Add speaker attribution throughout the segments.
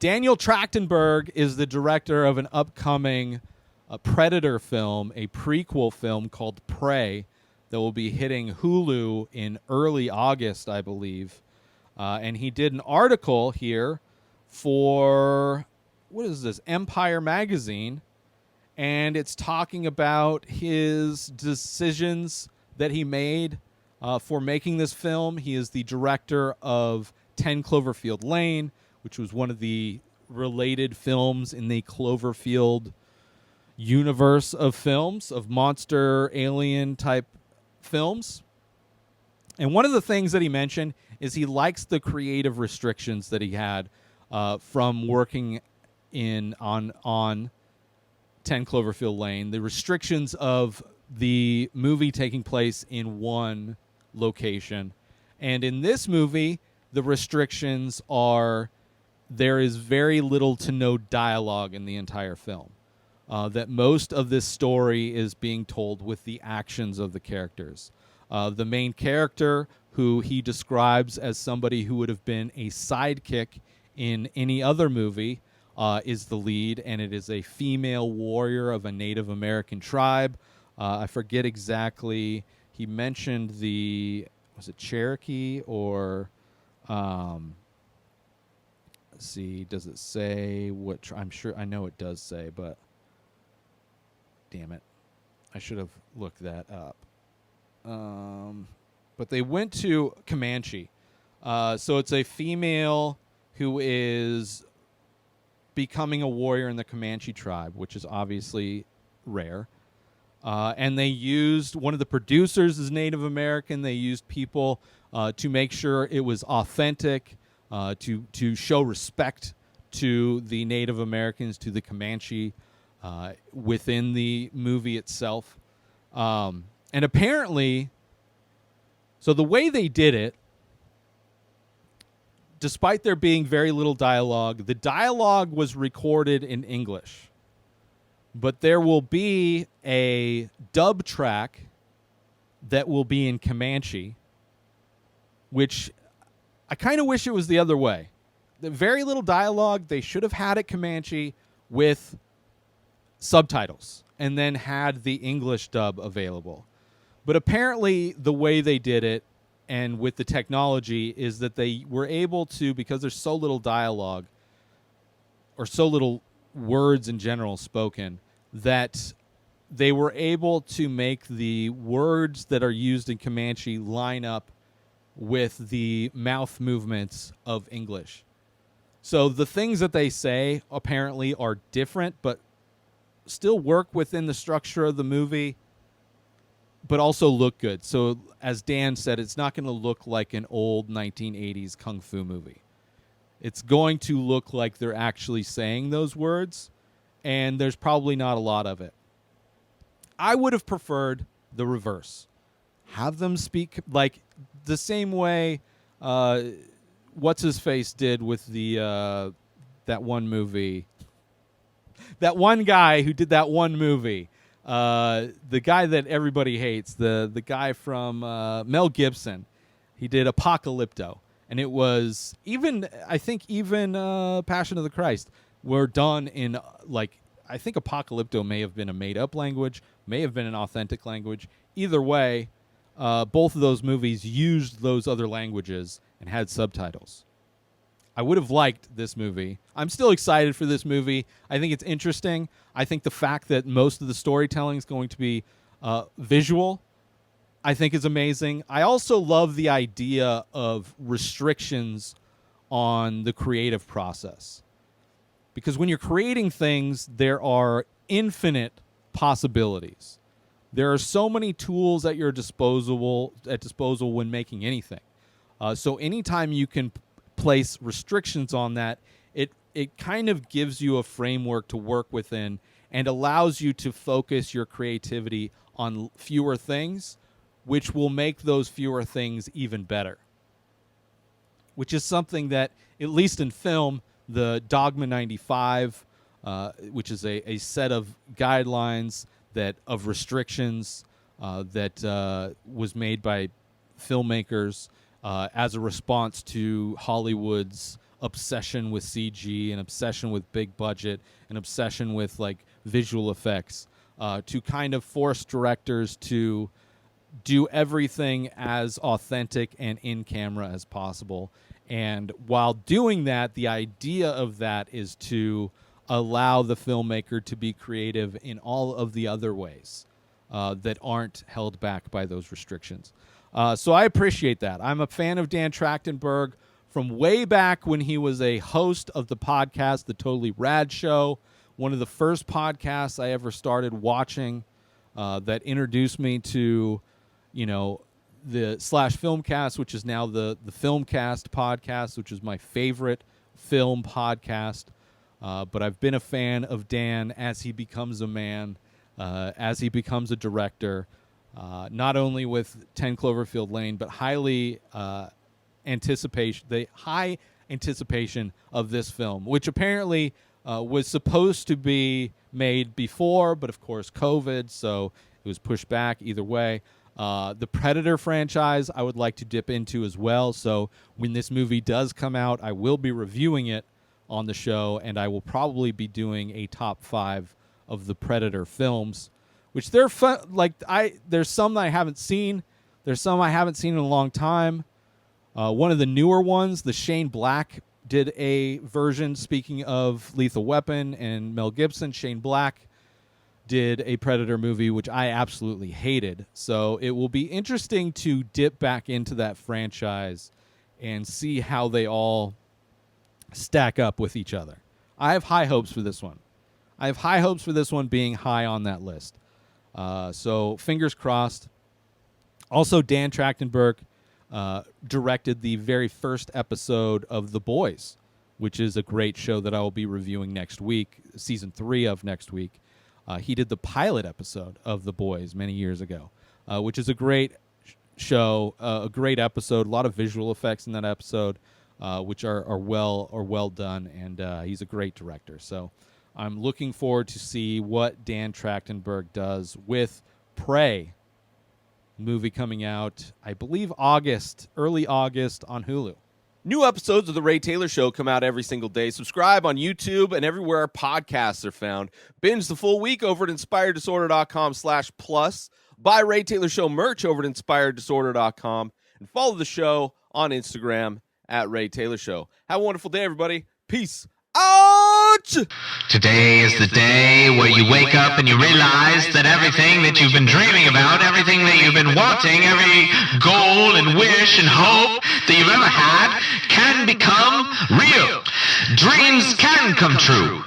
Speaker 1: Daniel Trachtenberg is the director of an upcoming Predator film, a prequel film called Prey, that will be hitting Hulu in early August, I believe. And he did an article here for, what is this, Empire Magazine, and it's talking about his decisions that he made for making this film. He is the director of 10 Cloverfield Lane, which was one of the related films in the Cloverfield universe of films, of monster alien type films. And one of the things that he mentioned is he likes the creative restrictions that he had from working on 10 Cloverfield Lane, the restrictions of the movie taking place in one location. And in this movie, the restrictions are there is very little to no dialogue in the entire film. That most of this story is being told with the actions of the characters. The main character, who he describes as somebody who would have been a sidekick in any other movie, is the lead, and it is a female warrior of a Native American tribe. I forget exactly. He mentioned was it Cherokee or... let's see, does it say what... I'm sure, I know it does say, but... Damn it. I should have looked that up. But they went to Comanche. So it's a female who is becoming a warrior in the Comanche tribe, which is obviously rare. And they used, one of the producers is Native American. They used people to make sure it was authentic, to show respect to the Native Americans, to the Comanche within the movie itself. And apparently, so the way they did it, despite there being very little dialogue, the dialogue was recorded in English. But there will be a dub track that will be in Comanche, which I kind of wish it was the other way. The very little dialogue, they should have had it Comanche with subtitles and then had the English dub available. But apparently the way they did it and with the technology is that they were able to, because there's so little dialogue or so little words in general spoken, that they were able to make the words that are used in Comanche line up with the mouth movements of English. So the things that they say apparently are different, but still work within the structure of the movie, but also look good. So as Dan said, it's not going to look like an old 1980s kung fu movie. It's going to look like they're actually saying those words, and there's probably not a lot of it. I would have preferred the reverse. Have them speak like the same way what's-his-face did with the that one movie. That one guy who did that one movie. The guy that everybody hates. The guy from Mel Gibson. He did Apocalypto. And it was I think even Passion of the Christ were done in, I think Apocalypto may have been a made-up language, may have been an authentic language. Either way, both of those movies used those other languages and had subtitles. I would have liked this movie. I'm still excited for this movie. I think it's interesting. I think the fact that most of the storytelling is going to be visual, I think is amazing. I also love the idea of restrictions on the creative process. Because when you're creating things, there are infinite possibilities. There are so many tools at your disposal when making anything. So anytime you can place restrictions on that, it kind of gives you a framework to work within and allows you to focus your creativity on fewer things, which will make those fewer things even better. Which is something that, at least in film, the Dogma 95, which is a set of guidelines of restrictions that was made by filmmakers as a response to Hollywood's obsession with CG, an obsession with big budget, an obsession with like visual effects, to kind of force directors to do everything as authentic and in camera as possible. And while doing that, the idea of that is to allow the filmmaker to be creative in all of the other ways that aren't held back by those restrictions. So I appreciate that. I'm a fan of Dan Trachtenberg from way back when he was a host of the podcast, The Totally Rad Show, one of the first podcasts I ever started watching that introduced me to, the /Filmcast, which is now the Filmcast podcast, which is my favorite film podcast. But I've been a fan of Dan as he becomes a man, as he becomes a director, not only with 10 Cloverfield Lane, but the high anticipation of this film, which apparently was supposed to be made before, but of course COVID, so it was pushed back either way. The Predator franchise I would like to dip into as well, so when this movie does come out, I will be reviewing it on the show, and I will probably be doing a top 5 of the Predator films, which they're fun. There's some that I haven't seen. There's some I haven't seen in a long time. One of the newer ones, the Shane Black did a version. Speaking of Lethal Weapon and Mel Gibson, Shane Black did a Predator movie, which I absolutely hated. So it will be interesting to dip back into that franchise and see how they all stack up with each other. I have high hopes for this one. I have high hopes for this one being high on that list. So fingers crossed. Also, Dan Trachtenberg directed the very first episode of The Boys, which is a great show that I will be reviewing next week, season 3 of next week. He did the pilot episode of The Boys many years ago, which is a great show, a great episode, a lot of visual effects in that episode, which are well done, and he's a great director. So I'm looking forward to see what Dan Trachtenberg does with Prey, movie coming out, I believe early August on Hulu.
Speaker 2: New episodes of The Ray Taylor Show come out every single day. Subscribe on YouTube and everywhere our podcasts are found. Binge the full week over at inspireddisorder.com/plus. Buy Ray Taylor Show merch over at inspireddisorder.com. And follow the show on Instagram at Ray Taylor Show. Have a wonderful day, everybody. Peace out!
Speaker 3: Today is the day where you wake up and you realize that everything that you've been dreaming about, everything that you've been wanting, every goal and wish and hope that you've ever had can become real. Dreams can come true.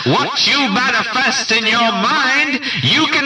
Speaker 3: What you manifest in your mind, you can